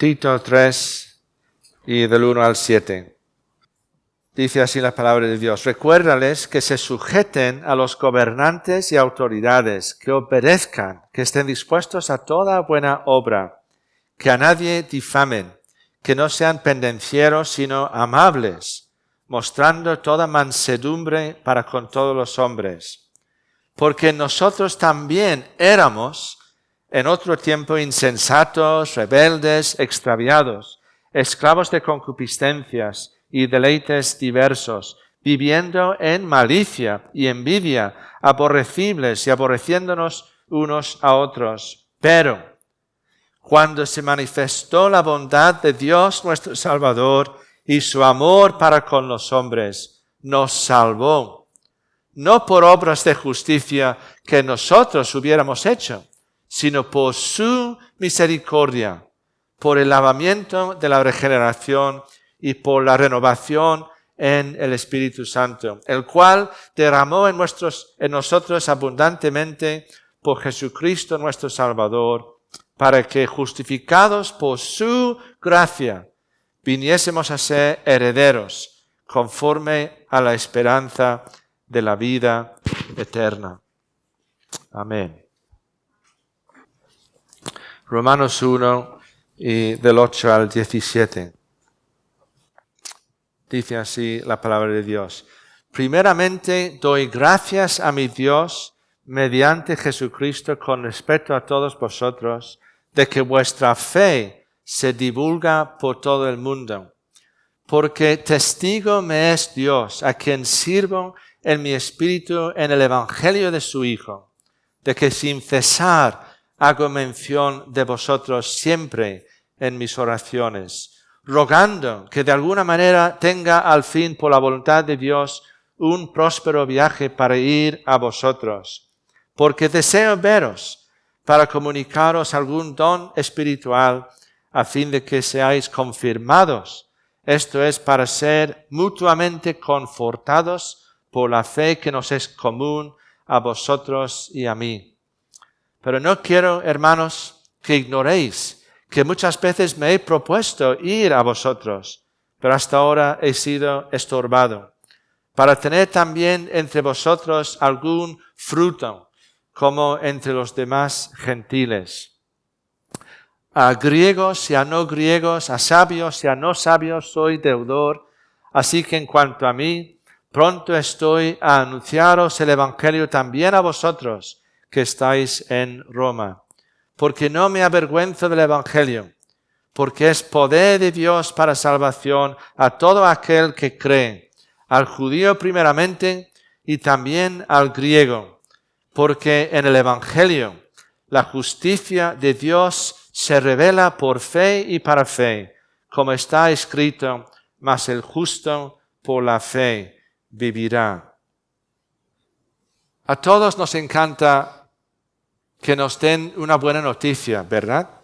Tito 3 y del 1 al 7. Dice así la palabra de Dios. Recuérdales que se sujeten a los gobernantes y autoridades, que obedezcan, que estén dispuestos a toda buena obra, que a nadie difamen, que no sean pendencieros, sino amables, mostrando toda mansedumbre para con todos los hombres. Porque nosotros también éramos en otro tiempo insensatos, rebeldes, extraviados, esclavos de concupiscencias y deleites diversos, viviendo en malicia y envidia, aborrecibles y aborreciéndonos unos a otros. Pero cuando se manifestó la bondad de Dios nuestro Salvador y su amor para con los hombres, nos salvó, no por obras de justicia que nosotros hubiéramos hecho, sino por su misericordia, por el lavamiento de la regeneración y por la renovación en el Espíritu Santo, el cual derramó en nosotros abundantemente por Jesucristo nuestro Salvador, para que, justificados por su gracia, viniésemos a ser herederos, conforme a la esperanza de la vida eterna. Amén. Romanos 1 y del 8 al 17. Dice así la palabra de Dios. Primeramente doy gracias a mi Dios mediante Jesucristo con respecto a todos vosotros, de que vuestra fe se divulga por todo el mundo. Porque testigo me es Dios, a quien sirvo en mi espíritu en el evangelio de su Hijo, de que sin cesar hago mención de vosotros siempre en mis oraciones, rogando que de alguna manera tenga al fin por la voluntad de Dios un próspero viaje para ir a vosotros, porque deseo veros para comunicaros algún don espiritual a fin de que seáis confirmados, esto es, para ser mutuamente confortados por la fe que nos es común a vosotros y a mí. Pero no quiero, hermanos, que ignoréis que muchas veces me he propuesto ir a vosotros, pero hasta ahora he sido estorbado, para tener también entre vosotros algún fruto, como entre los demás gentiles. A griegos y a no griegos, a sabios y a no sabios soy deudor, así que en cuanto a mí, pronto estoy a anunciaros el evangelio también a vosotros que estáis en Roma. Porque no me avergüenzo del evangelio, porque es poder de Dios para salvación a todo aquel que cree, al judío primeramente y también al griego, porque en el evangelio la justicia de Dios se revela por fe y para fe, como está escrito, mas el justo por la fe vivirá. A todos nos encanta que nos den una buena noticia, ¿verdad?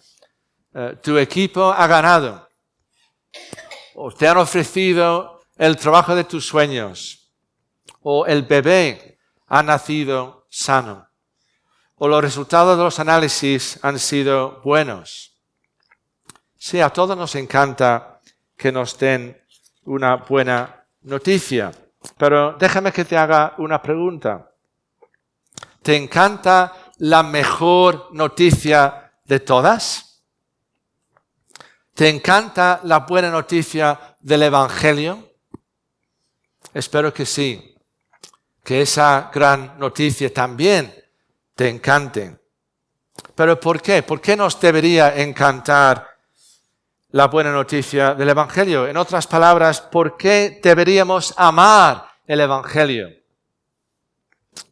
Tu equipo ha ganado, o te han ofrecido el trabajo de tus sueños, o el bebé ha nacido sano, o los resultados de los análisis han sido buenos. Sí, a todos nos encanta que nos den una buena noticia, pero déjame que te haga una pregunta. ¿Te encanta la mejor noticia de todas? ¿Te encanta la buena noticia del evangelio? Espero que sí, que esa gran noticia también te encante. ¿Pero por qué? ¿Por qué nos debería encantar la buena noticia del evangelio? En otras palabras, ¿por qué deberíamos amar el evangelio?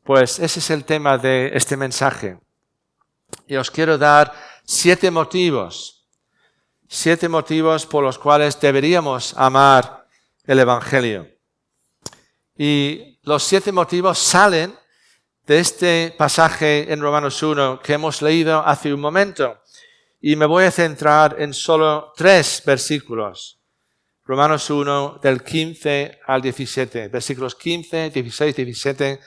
Pues ese es el tema de este mensaje. Y os quiero dar 7 motivos. 7 motivos por los cuales deberíamos amar el evangelio. Y los 7 motivos salen de este pasaje en Romanos 1 que hemos leído hace un momento. Y me voy a centrar en solo 3 versículos. Romanos 1 del 15 al 17. Versículos 15, 16, 17.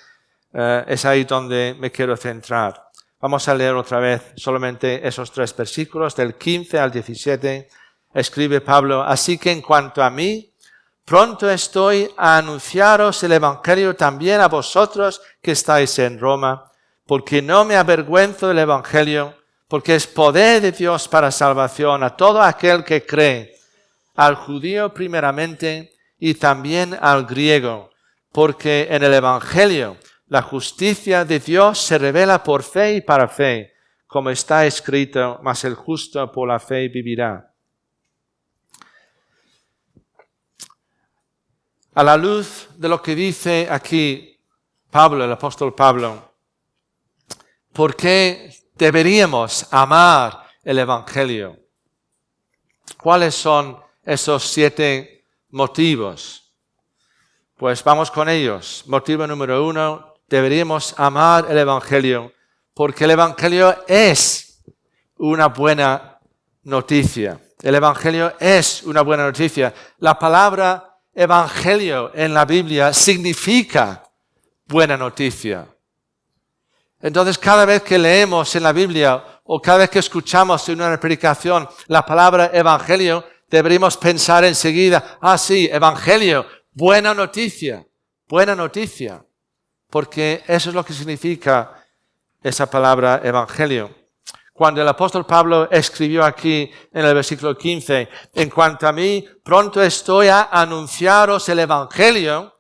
Es ahí donde me quiero centrar. Vamos a leer otra vez solamente esos 3 versículos, del 15 al 17 escribe Pablo, así que en cuanto a mí, pronto estoy a anunciaros el Evangelio también a vosotros que estáis en Roma, porque no me avergüenzo del Evangelio, porque es poder de Dios para salvación a todo aquel que cree, al judío primeramente y también al griego, porque en el Evangelio la justicia de Dios se revela por fe y para fe, como está escrito, mas el justo por la fe vivirá. A la luz de lo que dice aquí Pablo, el apóstol Pablo, ¿por qué deberíamos amar el Evangelio? ¿Cuáles son esos 7 motivos? Pues vamos con ellos. Motivo número 1, deberíamos amar el Evangelio porque el Evangelio es una buena noticia. El Evangelio es una buena noticia. La palabra Evangelio en la Biblia significa buena noticia. Entonces, cada vez que leemos en la Biblia o cada vez que escuchamos en una predicación la palabra Evangelio, deberíamos pensar enseguida, sí, Evangelio, buena noticia, porque eso es lo que significa esa palabra Evangelio. Cuando el apóstol Pablo escribió aquí en el versículo 15, en cuanto a mí, pronto estoy a anunciaros el Evangelio,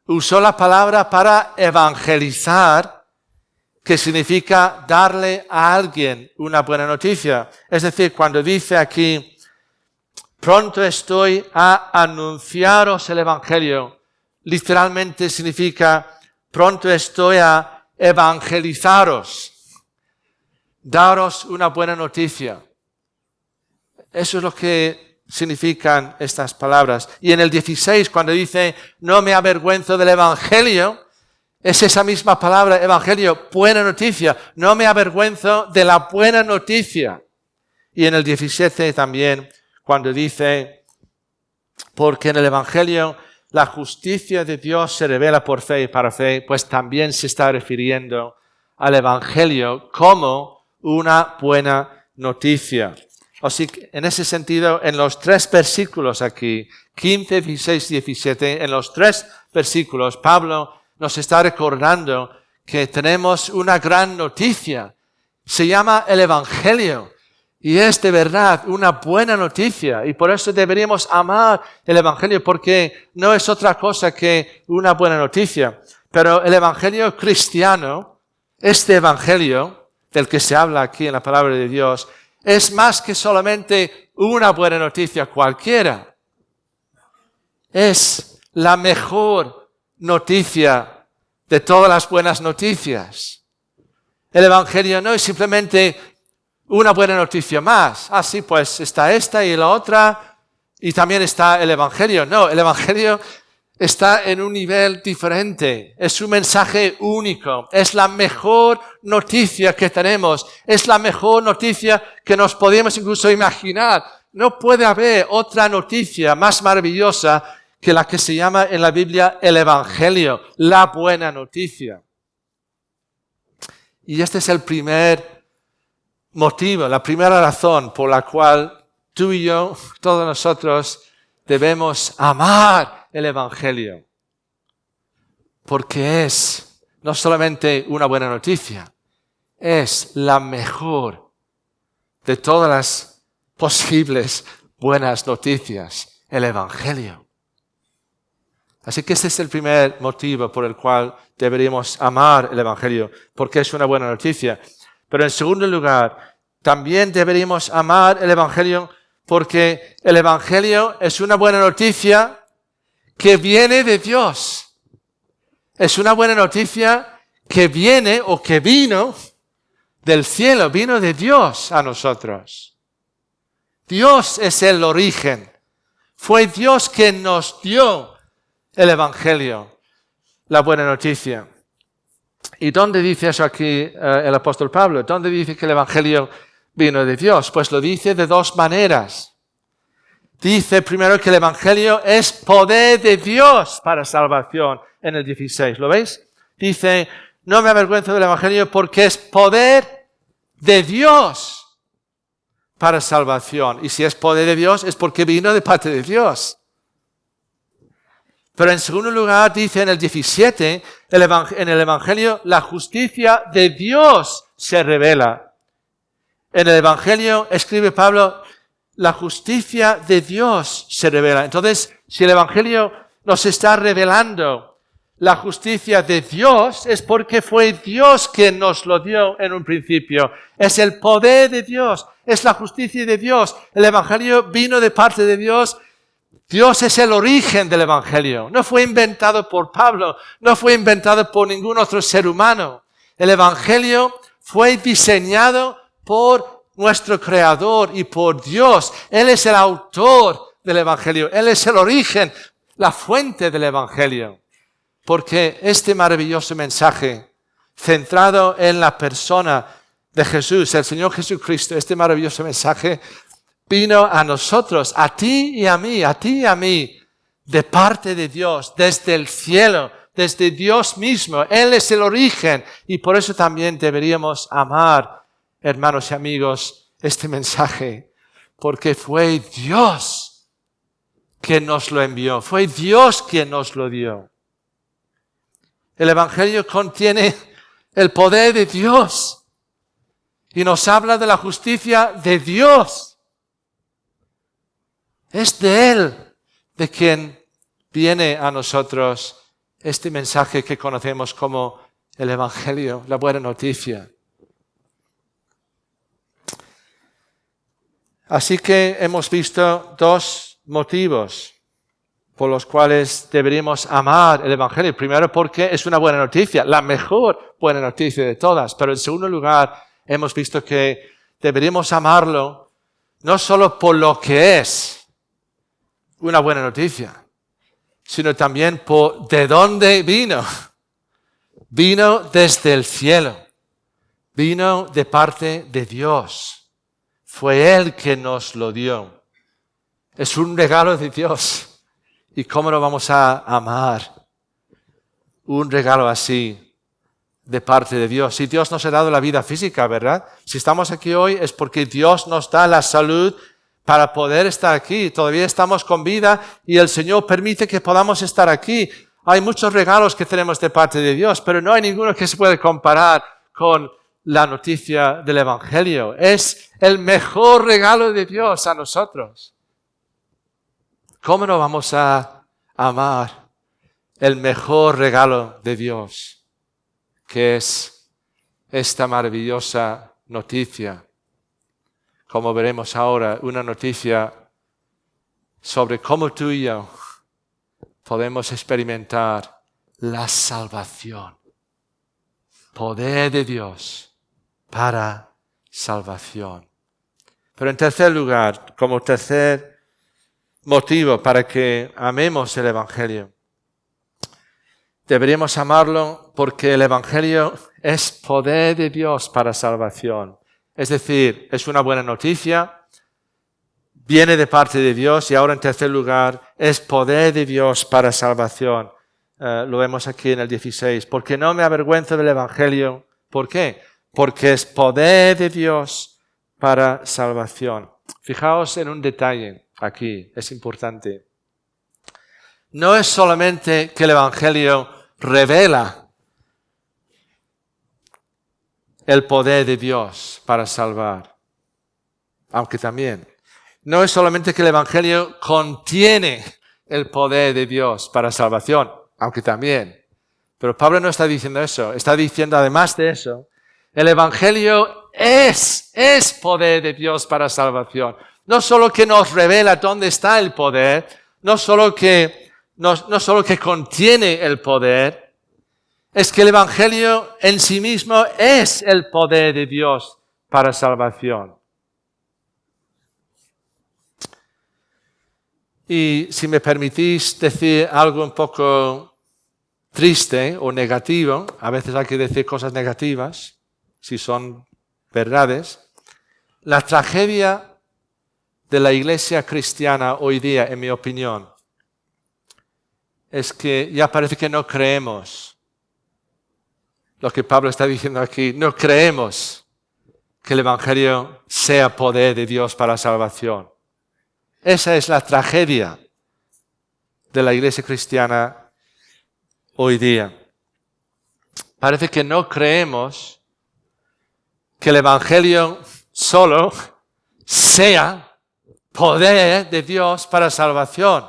usó la palabra para evangelizar, que significa darle a alguien una buena noticia. Es decir, cuando dice aquí, pronto estoy a anunciaros el Evangelio, literalmente significa, pronto estoy a evangelizaros, daros una buena noticia. Eso es lo que significan estas palabras. Y en el 16, cuando dice, no me avergüenzo del Evangelio, es esa misma palabra, Evangelio, buena noticia. No me avergüenzo de la buena noticia. Y en el 17 también, cuando dice, porque en el Evangelio la justicia de Dios se revela por fe y para fe, pues también se está refiriendo al Evangelio como una buena noticia. Así que en ese sentido, en los 3 versículos aquí, 15, 16, 17, en los 3 versículos, Pablo nos está recordando que tenemos una gran noticia. Se llama el Evangelio y es de verdad una buena noticia. Y por eso deberíamos amar el Evangelio, porque no es otra cosa que una buena noticia. Pero el Evangelio cristiano, este Evangelio del que se habla aquí en la palabra de Dios, es más que solamente una buena noticia cualquiera. Es la mejor noticia de todas las buenas noticias. El Evangelio no es simplemente una buena noticia más. Sí, pues está esta y la otra, y también está el Evangelio. No, el Evangelio está en un nivel diferente. Es un mensaje único. Es la mejor noticia que tenemos. Es la mejor noticia que nos podemos incluso imaginar. No puede haber otra noticia más maravillosa que la que se llama en la Biblia el Evangelio, la buena noticia. Y este es el primer motivo, la primera razón por la cual tú y yo, todos nosotros, debemos amar el Evangelio, porque es no solamente una buena noticia, es la mejor de todas las posibles buenas noticias, el Evangelio. Así que este es el primer motivo por el cual deberíamos amar el Evangelio, porque es una buena noticia. Pero en segundo lugar, también deberíamos amar el Evangelio porque el Evangelio es una buena noticia que viene de Dios. Es una buena noticia que viene o que vino del cielo, vino de Dios a nosotros. Dios es el origen. Fue Dios quien nos dio el Evangelio, la buena noticia. ¿Y dónde dice eso aquí el apóstol Pablo? ¿Dónde dice que el Evangelio vino de Dios? Pues lo dice de 2 maneras. Dice primero que el Evangelio es poder de Dios para salvación en el 16. ¿Lo veis? Dice, no me avergüenzo del Evangelio porque es poder de Dios para salvación. Y si es poder de Dios, es porque vino de parte de Dios. Pero en segundo lugar, dice en el 17, en el Evangelio, la justicia de Dios se revela. En el Evangelio, escribe Pablo, la justicia de Dios se revela. Entonces, si el Evangelio nos está revelando la justicia de Dios, es porque fue Dios quien nos lo dio en un principio. Es el poder de Dios, es la justicia de Dios. El Evangelio vino de parte de Dios. Dios es el origen del Evangelio. No fue inventado por Pablo, no fue inventado por ningún otro ser humano. El Evangelio fue diseñado por nuestro Creador y por Dios. Él es el autor del Evangelio. Él es el origen, la fuente del Evangelio. Porque este maravilloso mensaje, centrado en la persona de Jesús, el Señor Jesucristo, este maravilloso mensaje vino a nosotros, a ti y a mí, de parte de Dios, desde el cielo, desde Dios mismo. Él es el origen y por eso también deberíamos amar, hermanos y amigos, este mensaje, porque fue Dios quien nos lo envió, fue Dios quien nos lo dio. El Evangelio contiene el poder de Dios y nos habla de la justicia de Dios. Es de Él de quien viene a nosotros este mensaje que conocemos como el Evangelio, la buena noticia. Así que hemos visto dos motivos por los cuales deberíamos amar el Evangelio. Primero, porque es una buena noticia, la mejor buena noticia de todas. Pero en segundo lugar, hemos visto que deberíamos amarlo no solo por lo que es una buena noticia, sino también por de dónde vino. Vino desde el cielo. Vino de parte de Dios. Fue Él quien nos lo dio. Es un regalo de Dios. ¿Y cómo lo vamos a amar? Un regalo así de parte de Dios. Si Dios nos ha dado la vida física, ¿verdad? Si estamos aquí hoy es porque Dios nos da la salud para poder estar aquí. Todavía estamos con vida y el Señor permite que podamos estar aquí. Hay muchos regalos que tenemos de parte de Dios, pero no hay ninguno que se pueda comparar con la noticia del Evangelio. Es el mejor regalo de Dios a nosotros. ¿Cómo no vamos a amar el mejor regalo de Dios, que es esta maravillosa noticia? Como veremos ahora, una noticia sobre cómo tú y yo podemos experimentar la salvación. Poder de Dios para salvación. Pero en tercer lugar, como tercer motivo para que amemos el Evangelio, deberíamos amarlo porque el Evangelio es poder de Dios para salvación. Es decir, es una buena noticia, viene de parte de Dios y ahora en tercer lugar es poder de Dios para salvación. Lo vemos aquí en el 16. Porque no me avergüenzo del Evangelio. ¿Por qué? Porque es poder de Dios para salvación. Fijaos en un detalle aquí, es importante. No es solamente que el Evangelio revela el poder de Dios para salvar, aunque también. No es solamente que el Evangelio contiene el poder de Dios para salvación, aunque también. Pero Pablo no está diciendo eso, está diciendo además de eso, el Evangelio es poder de Dios para salvación. No solo que nos revela dónde está el poder, no solo que contiene el poder, es que el Evangelio en sí mismo es el poder de Dios para salvación. Y si me permitís decir algo un poco triste o negativo, a veces hay que decir cosas negativas, si son verdades, la tragedia de la iglesia cristiana hoy día, en mi opinión, es que ya parece que no creemos lo que Pablo está diciendo aquí. No creemos que el Evangelio sea poder de Dios para salvación. Esa es la tragedia de la iglesia cristiana hoy día. Parece que no creemos que el Evangelio solo sea poder de Dios para salvación.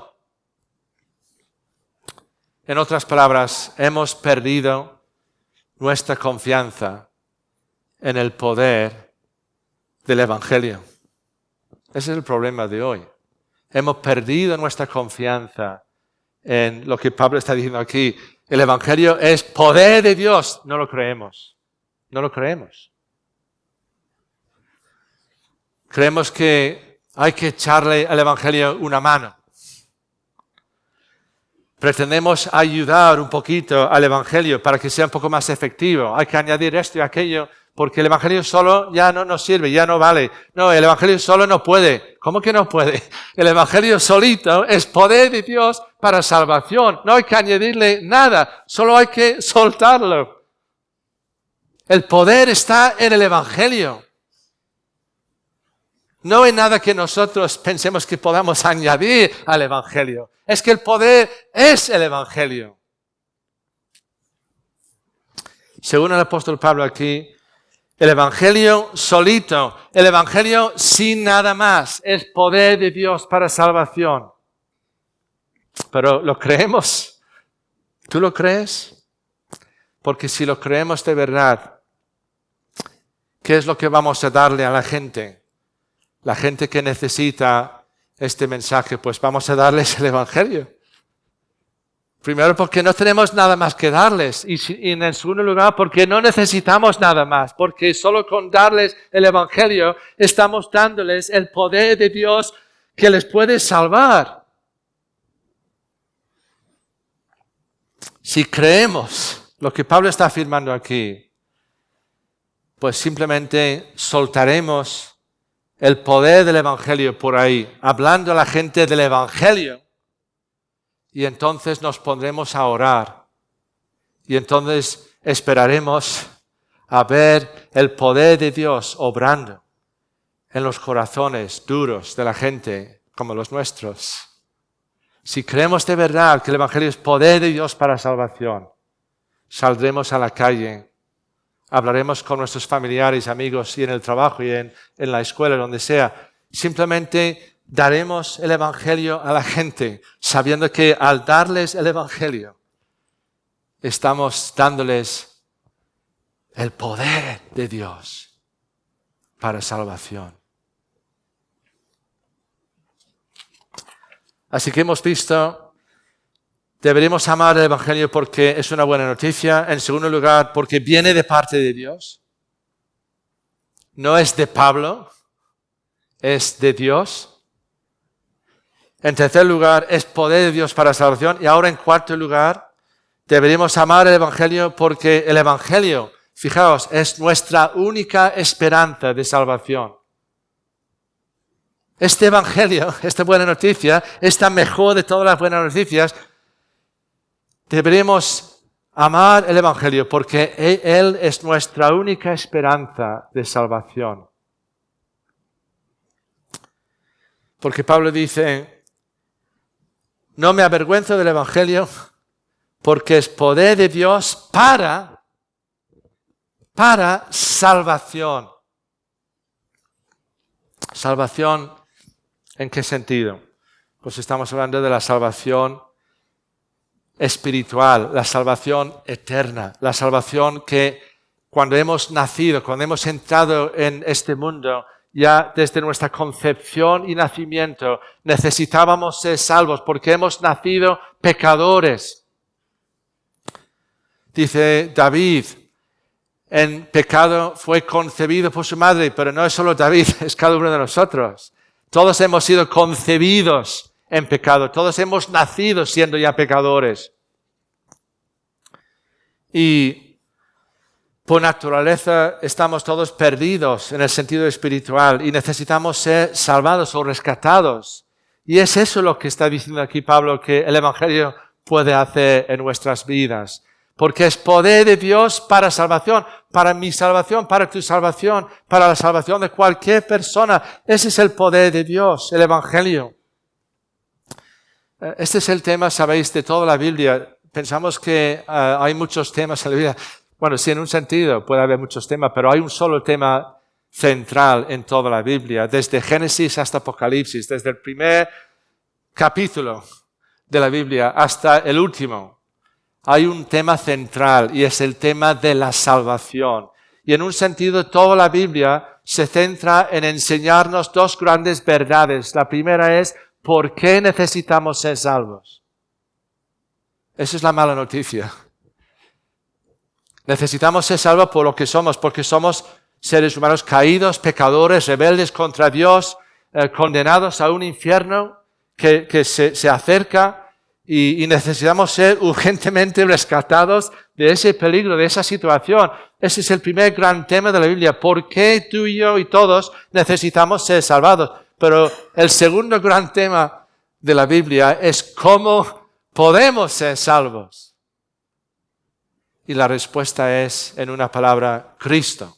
En otras palabras, hemos perdido nuestra confianza en el poder del Evangelio. Ese es el problema de hoy. Hemos perdido nuestra confianza en lo que Pablo está diciendo aquí. El Evangelio es poder de Dios. No lo creemos. No lo creemos. Creemos que hay que echarle al Evangelio una mano. Pretendemos ayudar un poquito al Evangelio para que sea un poco más efectivo. Hay que añadir esto y aquello, porque el Evangelio solo ya no nos sirve, ya no vale. No, el Evangelio solo no puede. ¿Cómo que no puede? El Evangelio solito es poder de Dios para salvación. No hay que añadirle nada, solo hay que soltarlo. El poder está en el Evangelio. No hay nada que nosotros pensemos que podamos añadir al Evangelio. Es que el poder es el Evangelio. Según el apóstol Pablo aquí, el Evangelio solito, el Evangelio sin nada más, es poder de Dios para salvación. Pero ¿lo creemos? ¿Tú lo crees? Porque si lo creemos de verdad, ¿qué es lo que vamos a darle a la gente? La gente que necesita este mensaje, pues vamos a darles el Evangelio. Primero porque no tenemos nada más que darles y en segundo lugar porque no necesitamos nada más, porque solo con darles el Evangelio estamos dándoles el poder de Dios que les puede salvar. Si creemos lo que Pablo está afirmando aquí, pues simplemente soltaremos el poder del Evangelio por ahí, hablando a la gente del Evangelio. Y entonces nos pondremos a orar. Y entonces esperaremos a ver el poder de Dios obrando en los corazones duros de la gente como los nuestros. Si creemos de verdad que el Evangelio es poder de Dios para salvación, saldremos a la calle. Hablaremos con nuestros familiares, amigos y en el trabajo y en la escuela, donde sea. Simplemente daremos el Evangelio a la gente, sabiendo que al darles el Evangelio, estamos dándoles el poder de Dios para salvación. Así que hemos visto, deberíamos amar el Evangelio porque es una buena noticia. En segundo lugar, porque viene de parte de Dios. No es de Pablo, es de Dios. En tercer lugar, es poder de Dios para salvación. Y ahora en cuarto lugar, deberíamos amar el Evangelio porque el Evangelio, fijaos, es nuestra única esperanza de salvación. Este Evangelio, esta buena noticia, esta mejor de todas las buenas noticias, deberíamos amar el Evangelio porque Él es nuestra única esperanza de salvación. Porque Pablo dice, no me avergüenzo del Evangelio porque es poder de Dios para salvación. ¿Salvación en qué sentido? Pues estamos hablando de la salvación espiritual, la salvación eterna, la salvación que cuando hemos nacido, cuando hemos entrado en este mundo, ya desde nuestra concepción y nacimiento necesitábamos ser salvos porque hemos nacido pecadores. Dice David, en pecado fue concebido por su madre, pero no es solo David, es cada uno de nosotros. Todos hemos sido concebidos en pecado, todos hemos nacido siendo ya pecadores. Y por naturaleza estamos todos perdidos en el sentido espiritual y necesitamos ser salvados o rescatados. Y es eso lo que está diciendo aquí Pablo, que el Evangelio puede hacer en nuestras vidas. porque es poder de Dios para salvación, para mi salvación, para tu salvación, para la salvación de cualquier persona. Ese es el poder de Dios, el Evangelio. Este es el tema, sabéis, de toda la Biblia. Pensamos que hay muchos temas en la Biblia. Bueno, sí, en un sentido puede haber muchos temas, pero hay un solo tema central en toda la Biblia, desde Génesis hasta Apocalipsis, desde el primer capítulo de la Biblia hasta el último. Hay un tema central y es el tema de la salvación. Y en un sentido, toda la Biblia se centra en enseñarnos dos grandes verdades. La primera es, ¿por qué necesitamos ser salvos? Esa es la mala noticia. Necesitamos ser salvos por lo que somos, porque somos seres humanos caídos, pecadores, rebeldes contra Dios, condenados a un infierno que se acerca y necesitamos ser urgentemente rescatados de ese peligro, de esa situación. Ese es el primer gran tema de la Biblia. ¿Por qué tú y yo y todos necesitamos ser salvados? Pero el segundo gran tema de la Biblia es cómo podemos ser salvos. Y la respuesta es, en una palabra, Cristo.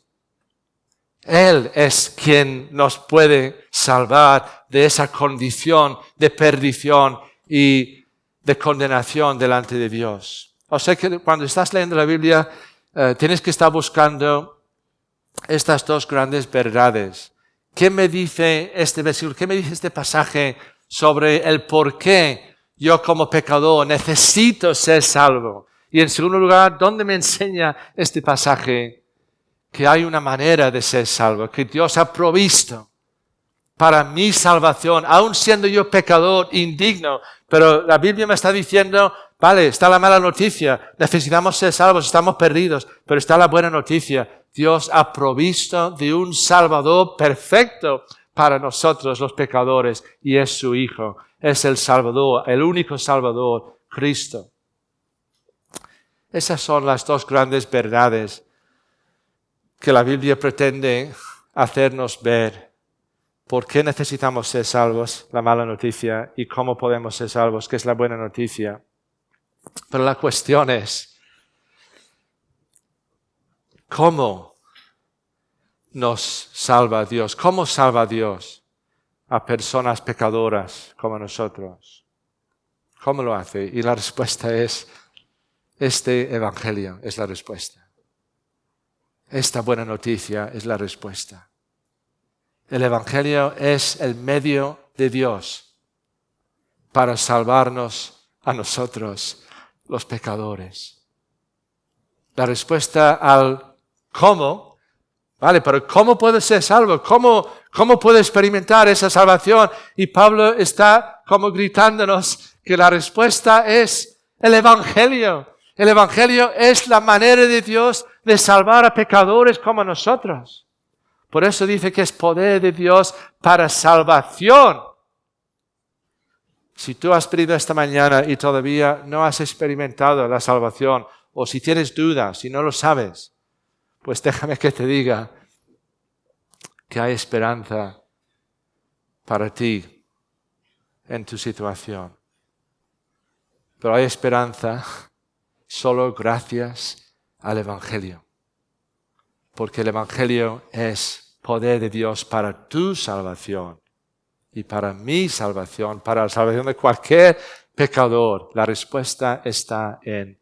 Él es quien nos puede salvar de esa condición de perdición y de condenación delante de Dios. O sea que cuando estás leyendo la Biblia, tienes que estar buscando estas dos grandes verdades. ¿Qué me dice este versículo? ¿Qué me dice este pasaje sobre el por qué yo como pecador necesito ser salvo? Y en segundo lugar, ¿dónde me enseña este pasaje que hay una manera de ser salvo, que Dios ha provisto para mi salvación, aun siendo yo pecador, indigno? Pero la Biblia me está diciendo, vale, está la mala noticia, necesitamos ser salvos, estamos perdidos, pero está la buena noticia. Dios ha provisto de un Salvador perfecto para nosotros los pecadores, y es su Hijo, es el Salvador, el único Salvador, Cristo. Esas son las dos grandes verdades que la Biblia pretende hacernos ver. ¿Por qué necesitamos ser salvos? La mala noticia. ¿Y cómo podemos ser salvos? Que es la buena noticia. Pero la cuestión es, ¿cómo nos salva Dios? ¿Cómo salva Dios a personas pecadoras como nosotros? ¿Cómo lo hace? Y la respuesta es, este Evangelio es la respuesta. Esta buena noticia es la respuesta. El Evangelio es el medio de Dios para salvarnos a nosotros, los pecadores. La respuesta al cómo, vale, pero ¿cómo puedo ser salvo? ¿Cómo puedo experimentar esa salvación? Y Pablo está como gritándonos que la respuesta es el Evangelio. El Evangelio es la manera de Dios de salvar a pecadores como nosotros. Por eso dice que es poder de Dios para salvación. Si tú has venido esta mañana y todavía no has experimentado la salvación, o si tienes dudas, si no lo sabes, pues déjame que te diga que hay esperanza para ti en tu situación. Pero hay esperanza solo gracias al Evangelio. Porque el Evangelio es poder de Dios para tu salvación y para mi salvación, para la salvación de cualquier pecador. La respuesta está en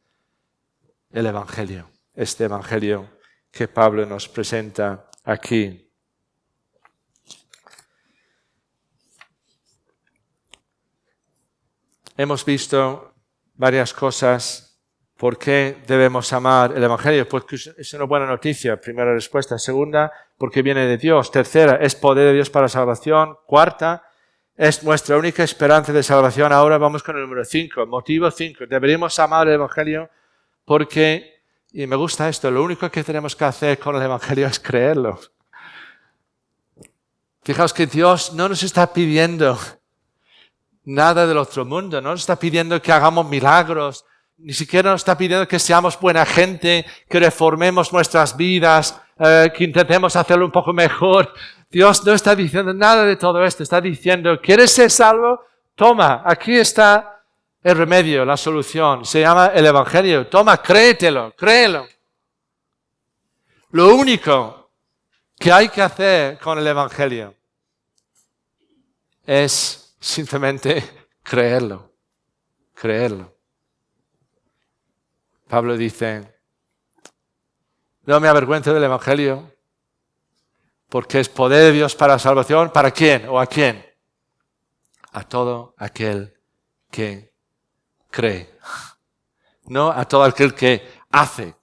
el Evangelio, este Evangelio que Pablo nos presenta aquí. Hemos visto varias cosas. ¿Por qué debemos amar el Evangelio? Porque es una buena noticia, primera respuesta. Segunda, porque viene de Dios. Tercera, es poder de Dios para salvación. Cuarta, es nuestra única esperanza de salvación. Ahora vamos con el número 5. Motivo 5. Deberíamos amar el Evangelio porque, y me gusta esto, lo único que tenemos que hacer con el Evangelio es creerlo. Fijaos que Dios no nos está pidiendo nada del otro mundo, no nos está pidiendo que hagamos milagros, ni siquiera nos está pidiendo que seamos buena gente, que reformemos nuestras vidas, que intentemos hacerlo un poco mejor. Dios no está diciendo nada de todo esto, está diciendo, ¿quieres ser salvo? Toma, aquí está el remedio, la solución. Se llama el Evangelio. Toma, créetelo, créelo. Lo único que hay que hacer con el Evangelio es simplemente creerlo. Creerlo. Pablo dice, no me avergüenzo del Evangelio, porque es poder de Dios para la salvación. ¿Para quién o a quién? A todo aquel que cree. No a todo aquel que hace.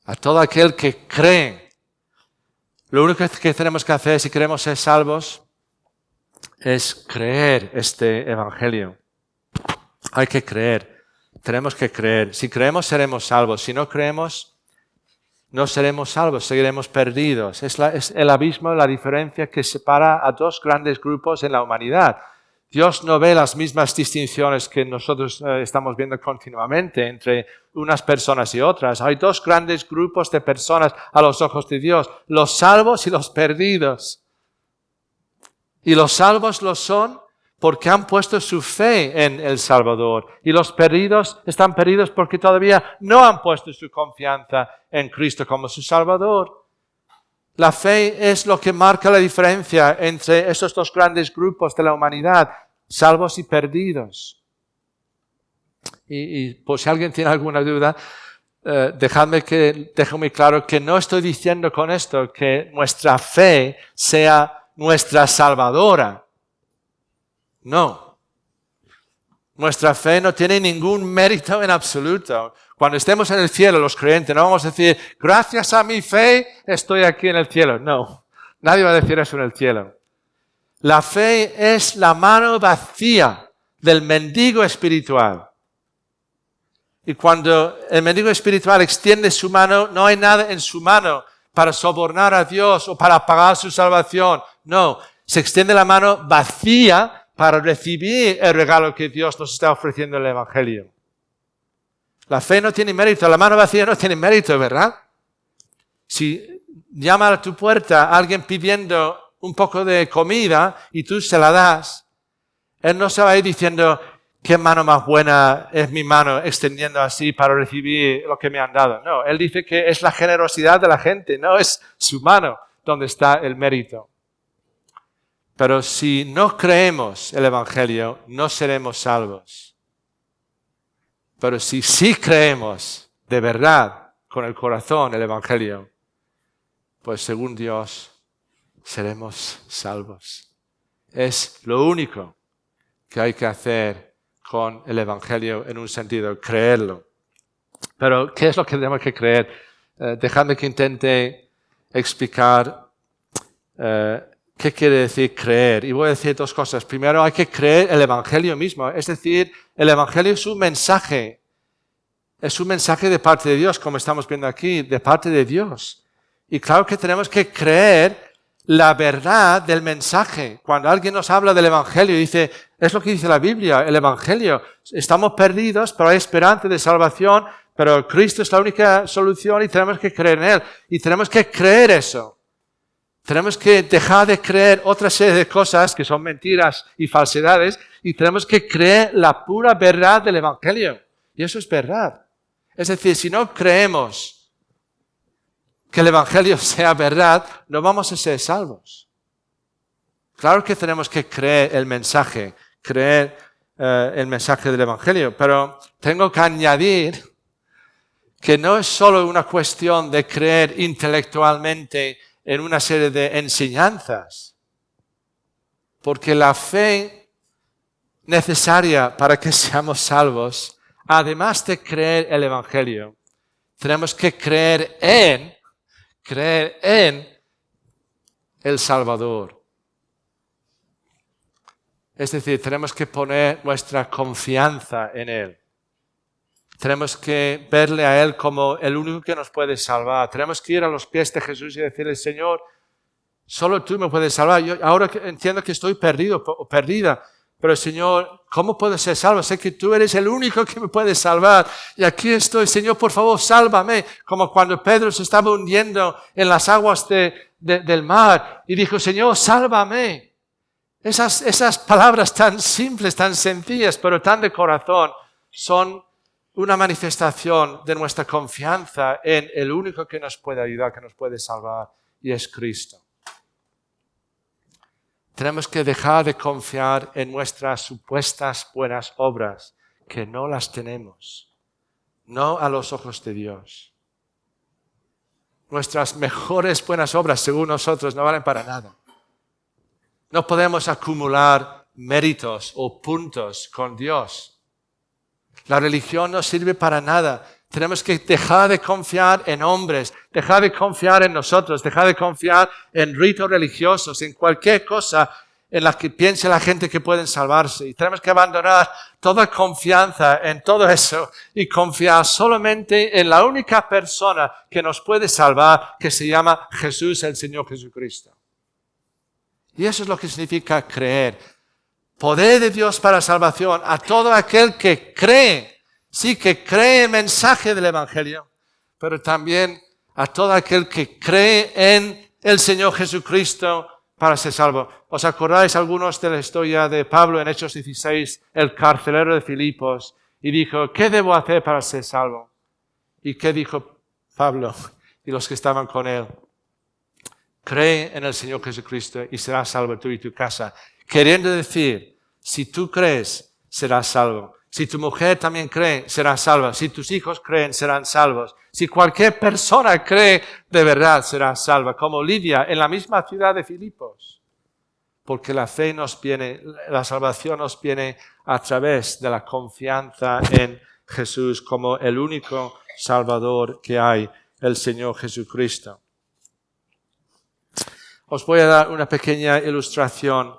A todo aquel que cree. Lo único que tenemos que hacer si queremos ser salvos es creer este Evangelio. Hay que creer. Tenemos que creer. Si creemos, seremos salvos. Si no creemos, no seremos salvos. Seguiremos perdidos. Es el abismo, la diferencia que separa a dos grandes grupos en la humanidad. Dios no ve las mismas distinciones que nosotros estamos viendo continuamente entre unas personas y otras. Hay dos grandes grupos de personas a los ojos de Dios, los salvos y los perdidos. Y los salvos lo son porque han puesto su fe en el Salvador. Y los perdidos están perdidos porque todavía no han puesto su confianza en Cristo como su Salvador. La fe es lo que marca la diferencia entre esos dos grandes grupos de la humanidad, salvos y perdidos. Y por si alguien tiene alguna duda, dejadme que deje muy claro que no estoy diciendo con esto que nuestra fe sea nuestra salvadora. No. Nuestra fe no tiene ningún mérito en absoluto. Cuando estemos en el cielo, los creyentes, no vamos a decir, gracias a mi fe estoy aquí en el cielo. No, nadie va a decir eso en el cielo. La fe es la mano vacía del mendigo espiritual. Y cuando el mendigo espiritual extiende su mano, no hay nada en su mano para sobornar a Dios o para pagar su salvación. No, se extiende la mano vacía para recibir el regalo que Dios nos está ofreciendo en el Evangelio. La fe no tiene mérito, la mano vacía no tiene mérito, ¿verdad? Si llama a tu puerta a alguien pidiendo un poco de comida y tú se la das, él no se va a ir diciendo, qué mano más buena es mi mano extendiendo así para recibir lo que me han dado. No, él dice que es la generosidad de la gente, no es su mano donde está el mérito. Pero si no creemos el Evangelio, no seremos salvos. Pero si sí creemos de verdad con el corazón el Evangelio, pues según Dios seremos salvos. Es lo único que hay que hacer con el Evangelio en un sentido, creerlo. Pero, ¿qué es lo que tenemos que creer? Dejadme que intente explicar qué quiere decir creer. Y voy a decir dos cosas. Primero, hay que creer el Evangelio mismo. Es decir, el Evangelio es un mensaje. Es un mensaje de parte de Dios, como estamos viendo aquí, de parte de Dios. Y claro que tenemos que creer la verdad del mensaje. Cuando alguien nos habla del Evangelio, dice, es lo que dice la Biblia, el Evangelio. Estamos perdidos, pero hay esperanza de salvación, pero Cristo es la única solución y tenemos que creer en Él. Y tenemos que creer eso. Tenemos que dejar de creer otra serie de cosas que son mentiras y falsedades y tenemos que creer la pura verdad del Evangelio. Y eso es verdad. Es decir, si no creemos que el Evangelio sea verdad, no vamos a ser salvos. Claro que tenemos que creer el mensaje del Evangelio, pero tengo que añadir que no es solo una cuestión de creer intelectualmente en una serie de enseñanzas, porque la fe necesaria para que seamos salvos, además de creer el Evangelio, tenemos que creer en el Salvador. Es decir, tenemos que poner nuestra confianza en Él. Tenemos que verle a Él como el único que nos puede salvar. Tenemos que ir a los pies de Jesús y decirle, Señor, solo tú me puedes salvar. Yo ahora entiendo que estoy perdido o perdida, pero Señor, ¿cómo puedo ser salvo? Sé que tú eres el único que me puede salvar. Y aquí estoy, Señor, por favor, sálvame. Como cuando Pedro se estaba hundiendo en las aguas del mar y dijo, Señor, sálvame. Esas palabras tan simples, tan sencillas, pero tan de corazón, son una manifestación de nuestra confianza en el único que nos puede ayudar, que nos puede salvar, y es Cristo. Tenemos que dejar de confiar en nuestras supuestas buenas obras, que no las tenemos, no a los ojos de Dios. Nuestras mejores buenas obras, según nosotros, no valen para nada. No podemos acumular méritos o puntos con Dios. La religión no sirve para nada. Tenemos que dejar de confiar en hombres, dejar de confiar en nosotros, dejar de confiar en ritos religiosos, en cualquier cosa en la que piense la gente que pueden salvarse. Y tenemos que abandonar toda confianza en todo eso y confiar solamente en la única persona que nos puede salvar, que se llama Jesús, el Señor Jesucristo. Y eso es lo que significa creer. Poder de Dios para salvación a todo aquel que cree. Sí, que cree el mensaje del Evangelio, pero también a todo aquel que cree en el Señor Jesucristo para ser salvo. ¿Os acordáis algunos de la historia de Pablo en Hechos 16, el carcelero de Filipos? Y dijo, ¿qué debo hacer para ser salvo? ¿Y qué dijo Pablo y los que estaban con él? Cree en el Señor Jesucristo y serás salvo tú y tu casa. Queriendo decir, si tú crees, serás salvo. Si tu mujer también cree, será salva. Si tus hijos creen, serán salvos. Si cualquier persona cree, de verdad será salva. Como Lidia, en la misma ciudad de Filipos. Porque la fe la salvación nos viene a través de la confianza en Jesús como el único Salvador que hay, el Señor Jesucristo. Os voy a dar una pequeña ilustración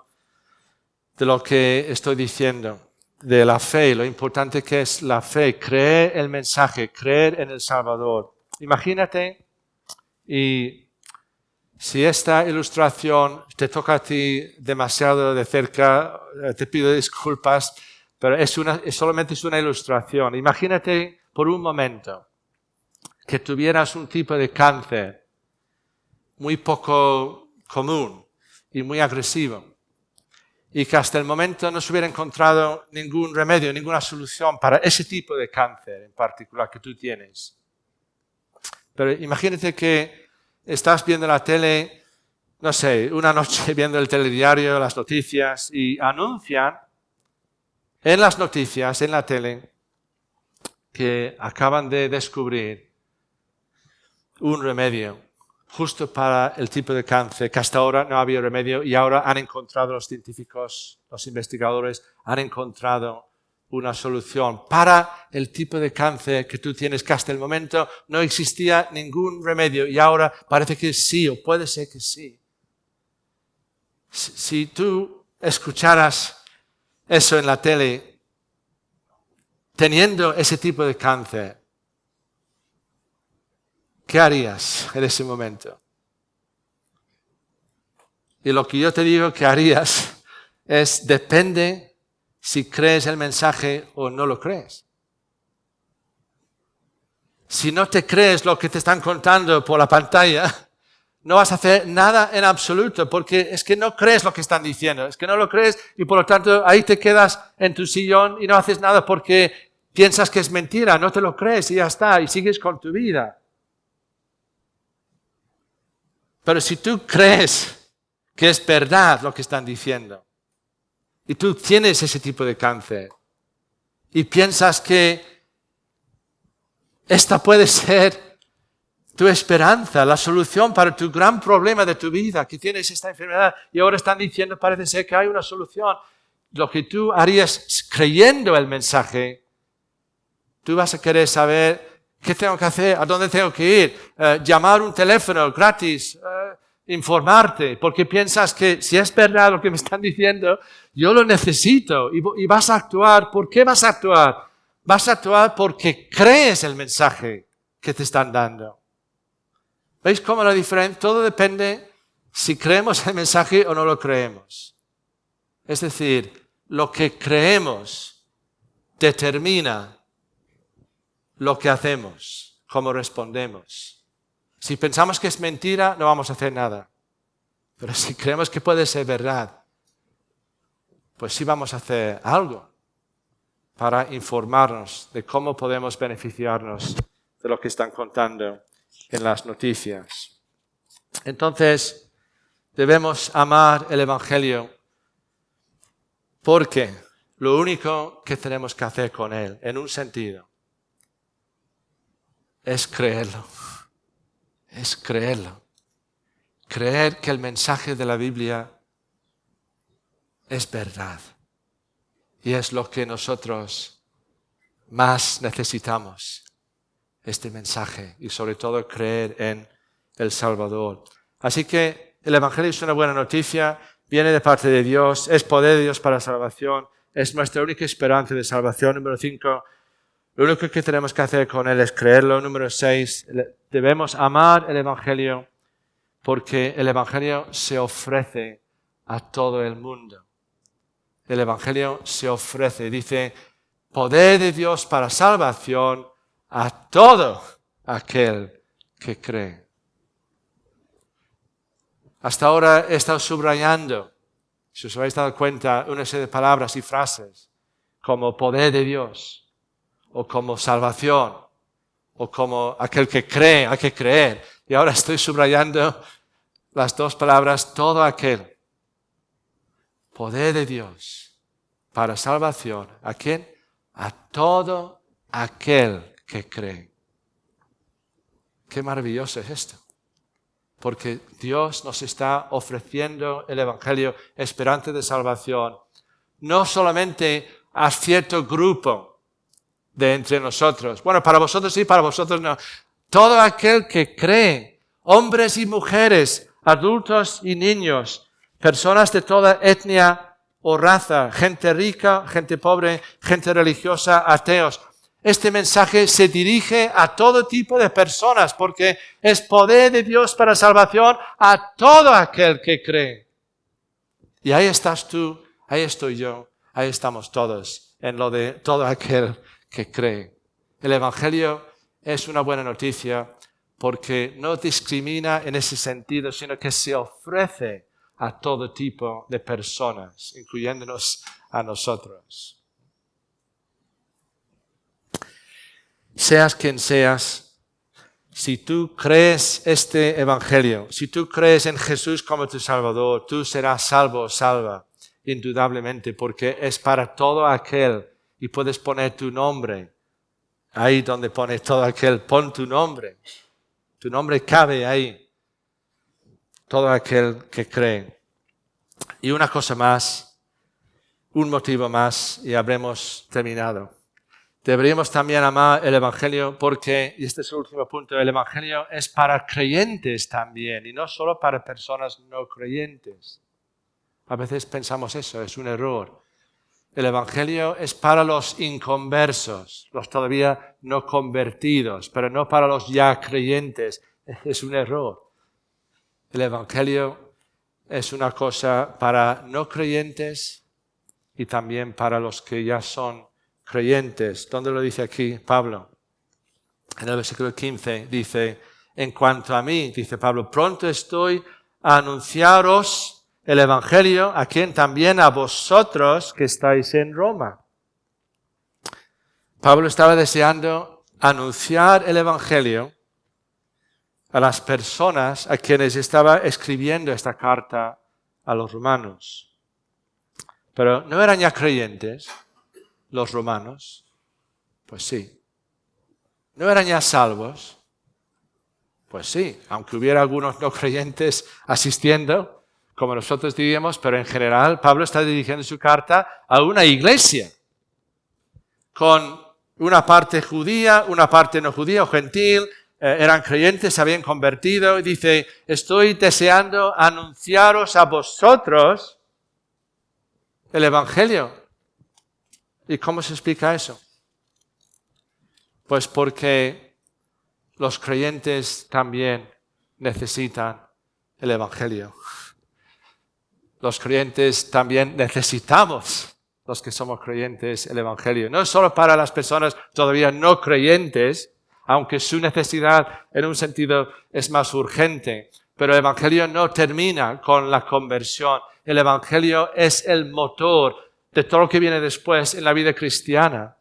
de lo que estoy diciendo, de la fe, lo importante que es la fe, creer el mensaje, creer en el Salvador. Imagínate, y si esta ilustración te toca a ti demasiado de cerca, te pido disculpas, pero solamente es una ilustración. Imagínate por un momento que tuvieras un tipo de cáncer muy poco común y muy agresivo, y que hasta el momento no se hubiera encontrado ningún remedio, ninguna solución para ese tipo de cáncer en particular que tú tienes. Pero imagínate que estás viendo la tele, no sé, una noche viendo el telediario, las noticias, y anuncian en las noticias, en la tele, que acaban de descubrir un remedio justo para el tipo de cáncer que hasta ahora no había remedio, y ahora han encontrado los científicos, los investigadores, han encontrado una solución para el tipo de cáncer que tú tienes, que hasta el momento no existía ningún remedio y ahora parece que sí, o puede ser que sí. Si tú escucharas eso en la tele, teniendo ese tipo de cáncer, ¿qué harías en ese momento? Y lo que yo te digo que harías depende si crees el mensaje o no lo crees. Si no te crees lo que te están contando por la pantalla, no vas a hacer nada en absoluto, porque es que no crees lo que están diciendo, es que no lo crees y por lo tanto ahí te quedas en tu sillón y no haces nada porque piensas que es mentira, no te lo crees y ya está, y sigues con tu vida. Pero si tú crees que es verdad lo que están diciendo, y tú tienes ese tipo de cáncer, y piensas que esta puede ser tu esperanza, la solución para tu gran problema de tu vida, que tienes esta enfermedad, y ahora están diciendo, parece ser que hay una solución, lo que tú harías creyendo el mensaje, tú vas a querer saber qué tengo que hacer, a dónde tengo que ir, llamar un teléfono gratis, informarte, porque piensas que si es verdad lo que me están diciendo, yo lo necesito y vas a actuar. ¿Por qué vas a actuar? Vas a actuar porque crees el mensaje que te están dando. ¿Veis cómo la diferencia? Todo depende si creemos el mensaje o no lo creemos. Es decir, lo que creemos determina lo que hacemos, cómo respondemos. Si pensamos que es mentira, no vamos a hacer nada. Pero si creemos que puede ser verdad, pues sí vamos a hacer algo para informarnos de cómo podemos beneficiarnos de lo que están contando en las noticias. Entonces, debemos amar el Evangelio porque lo único que tenemos que hacer con él, en un sentido, es creerlo. Es creerlo. Creer que el mensaje de la Biblia es verdad. Y es lo que nosotros más necesitamos, este mensaje. Y sobre todo creer en el Salvador. Así que el Evangelio es una buena noticia, viene de parte de Dios, es poder de Dios para salvación, es nuestra única esperanza de salvación. Número 5, lo único que tenemos que hacer con él es creerlo. Número 6, debemos amar el Evangelio porque el Evangelio se ofrece a todo el mundo. El Evangelio se ofrece, dice, poder de Dios para salvación a todo aquel que cree. Hasta ahora he estado subrayando, si os habéis dado cuenta, una serie de palabras y frases como poder de Dios, o como salvación, o como aquel que cree, hay que creer. Y ahora estoy subrayando las dos palabras, todo aquel. Poder de Dios para salvación. ¿A quién? A todo aquel que cree. Qué maravilloso es esto. Porque Dios nos está ofreciendo el Evangelio, esperanza de salvación, no solamente a cierto grupo de entre nosotros. Bueno, para vosotros sí, para vosotros no. Todo aquel que cree, hombres y mujeres, adultos y niños, personas de toda etnia o raza, gente rica, gente pobre, gente religiosa, ateos. Este mensaje se dirige a todo tipo de personas porque es poder de Dios para salvación a todo aquel que cree. Y ahí estás tú, ahí estoy yo, ahí estamos todos en lo de todo aquel que cree. El Evangelio es una buena noticia porque no discrimina en ese sentido, sino que se ofrece a todo tipo de personas, incluyéndonos a nosotros. Seas quien seas, si tú crees este Evangelio, si tú crees en Jesús como tu Salvador, tú serás salvo o salva, indudablemente, porque es para todo aquel, y puedes poner tu nombre, ahí donde pone todo aquel, pon tu nombre cabe ahí, todo aquel que cree. Y una cosa más, un motivo más, y habremos terminado. Deberíamos también amar el Evangelio porque, y este es el último punto, el Evangelio es para creyentes también y no solo para personas no creyentes. A veces pensamos eso, es un error. El Evangelio es para los inconversos, los todavía no convertidos, pero no para los ya creyentes. Es un error. El Evangelio es una cosa para no creyentes y también para los que ya son creyentes. ¿Dónde lo dice aquí Pablo? En el versículo 15 dice, en cuanto a mí, dice Pablo, pronto estoy a anunciaros el Evangelio, a quien también a vosotros que estáis en Roma. Pablo estaba deseando anunciar el Evangelio a las personas a quienes estaba escribiendo esta carta a los romanos. Pero no eran ya creyentes los romanos. Pues sí. ¿No eran ya salvos? Pues sí, aunque hubiera algunos no creyentes asistiendo, como nosotros diríamos, pero en general Pablo está dirigiendo su carta a una iglesia con una parte judía, una parte no judía o gentil, eran creyentes, se habían convertido, y dice, estoy deseando anunciaros a vosotros el Evangelio. ¿Y cómo se explica eso? Pues porque los creyentes también necesitan el Evangelio. Los creyentes también necesitamos, los que somos creyentes, el Evangelio. No solo para las personas todavía no creyentes, aunque su necesidad en un sentido es más urgente, pero el Evangelio no termina con la conversión. El Evangelio es el motor de todo lo que viene después en la vida cristiana.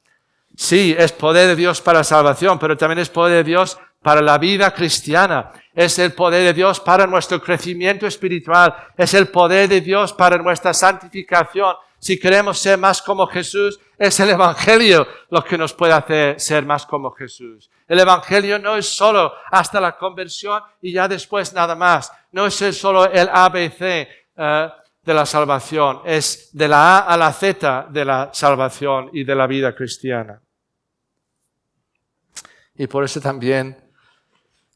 Sí, es poder de Dios para la salvación, pero también es poder de Dios para la vida cristiana. Es el poder de Dios para nuestro crecimiento espiritual. Es el poder de Dios para nuestra santificación. Si queremos ser más como Jesús, es el Evangelio lo que nos puede hacer ser más como Jesús. El Evangelio no es solo hasta la conversión y ya después nada más. No es solo el ABC de la salvación. Es de la A a la Z de la salvación y de la vida cristiana. Y por eso también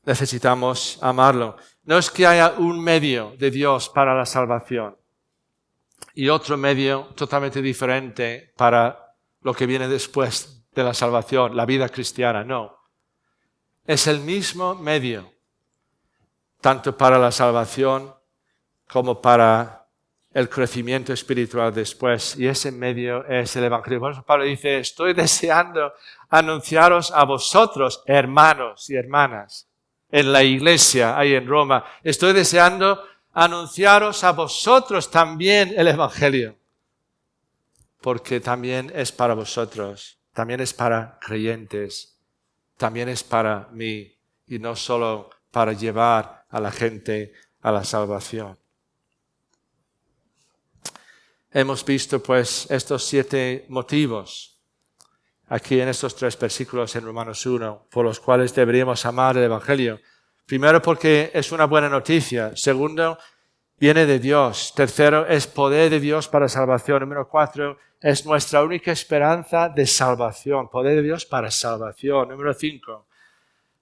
necesitamos amarlo. No es que haya un medio de Dios para la salvación y otro medio totalmente diferente para lo que viene después de la salvación, la vida cristiana. No. Es el mismo medio, tanto para la salvación como para el crecimiento espiritual después. Y ese medio es el Evangelio. Por eso Pablo dice, estoy deseando anunciaros a vosotros, hermanos y hermanas, en la iglesia, ahí en Roma. Estoy deseando anunciaros a vosotros también el Evangelio. Porque también es para vosotros, también es para creyentes, también es para mí y no solo para llevar a la gente a la salvación. Hemos visto pues estos 7 motivos aquí en estos 3 versículos en Romanos 1 por los cuales deberíamos amar el Evangelio. Primero porque es una buena noticia. Segundo, viene de Dios. Tercero, es poder de Dios para salvación. Número 4, es nuestra única esperanza de salvación. Poder de Dios para salvación. Número 5,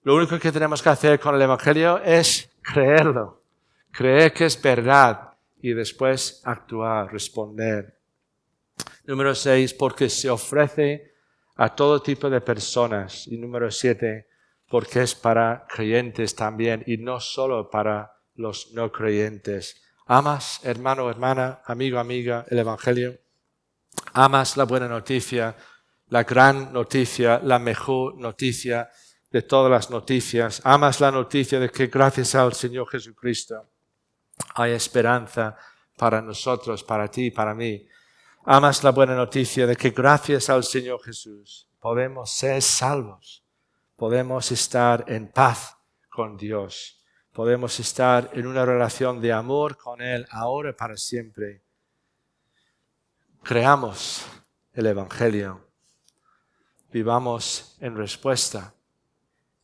lo único que tenemos que hacer con el Evangelio es creerlo. Creer que es verdad y después actuar, responder. Número 6, porque se ofrece a todo tipo de personas. Y número 7, porque es para creyentes también y no solo para los no creyentes. ¿Amas, hermano, hermana, amigo, amiga, el Evangelio? ¿Amas la buena noticia, la gran noticia, la mejor noticia de todas las noticias? ¿Amas la noticia de que gracias al Señor Jesucristo hay esperanza para nosotros, para ti, para mí? ¿Amas la buena noticia de que gracias al Señor Jesús podemos ser salvos? Podemos estar en paz con Dios. Podemos estar en una relación de amor con Él ahora y para siempre. Creamos el Evangelio. Vivamos en respuesta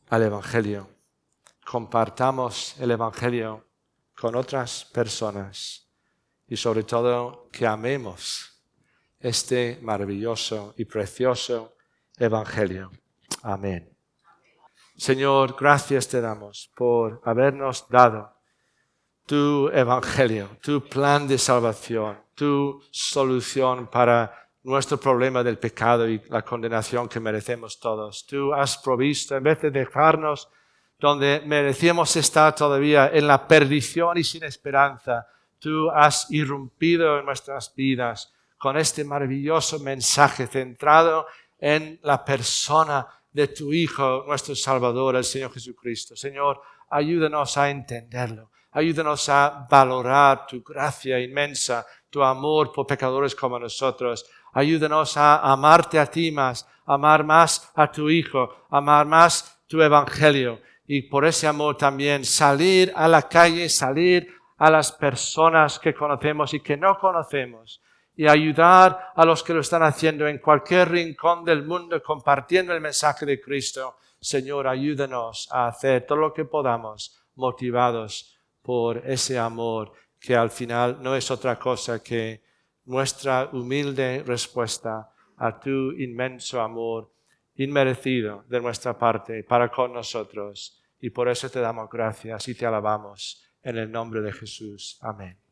al Evangelio. Compartamos el Evangelio con otras personas y sobre todo que amemos este maravilloso y precioso Evangelio. Amén. Señor, gracias te damos por habernos dado tu Evangelio, tu plan de salvación, tu solución para nuestro problema del pecado y la condenación que merecemos todos. Tú has provisto, en vez de dejarnos donde merecíamos estar todavía en la perdición y sin esperanza, tú has irrumpido en nuestras vidas con este maravilloso mensaje centrado en la persona de tu Hijo, nuestro Salvador, el Señor Jesucristo. Señor, ayúdanos a entenderlo. Ayúdanos a valorar tu gracia inmensa, tu amor por pecadores como nosotros. Ayúdanos a amarte a ti más, amar más a tu Hijo, amar más tu Evangelio. Y por ese amor también salir a la calle, salir a las personas que conocemos y que no conocemos. Y ayudar a los que lo están haciendo en cualquier rincón del mundo compartiendo el mensaje de Cristo. Señor, ayúdanos a hacer todo lo que podamos motivados por ese amor que al final no es otra cosa que nuestra humilde respuesta a tu inmenso amor inmerecido de nuestra parte para con nosotros. Y por eso te damos gracias y te alabamos en el nombre de Jesús. Amén.